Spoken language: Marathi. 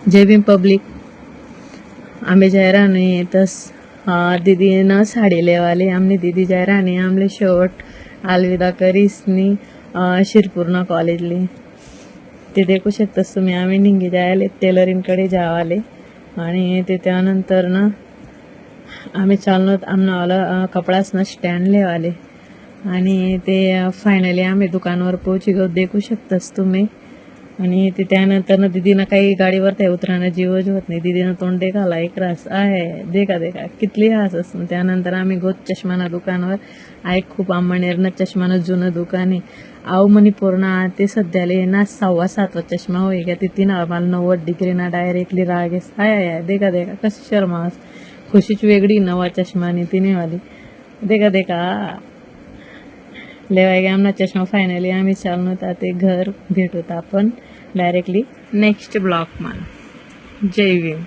जय भीम पब्लिक। आम्ही जाय राहणे तस दीदीनं साडी लेवाले आमने दीदी जाय राहणे आमले शेवट अलविदा करीसनी शिरपूरना कॉलेजले ते देखू शकतास तुम्ही। आम्ही निघी जायले टेलरिंगकडे जावाले आणि ते त्यानंतर ना आम्ही चाललो आम्हाला कपडासनं स्टँड लेवाले आणि ते फायनली आम्ही दुकानावर पोहोची गो देखू शकतास तुम्ही। आणि ते त्यानंतर ना दीदीनं काही गाडीवर त्या उतरानं जीवच होत नाही। दीदीनं तोंड देखाला एक रास आहे देखा कितली हास असं। त्यानंतर आम्ही गोत चष्माना दुकानावर आहे खूप आंबणेरनं चष्मानं जुनं दुकान आहे आव म्हणी पूर्ण ते सध्याले ना 6वा-7वा चष्मा होई गया तिथे ना आम्हाला 90 डिग्री ना डायरेक्टली रागेस आहे देखा कशी शर्मास खुशीच वेगळी 9वा चष्माने तिने वाली देखा लेवाय गे आमना चष्मा। फायनली आम्ही चाललो होता ते घर भेटूत आपण डायरेक्टली नेक्स्ट ब्लॉक मान। जय भीम।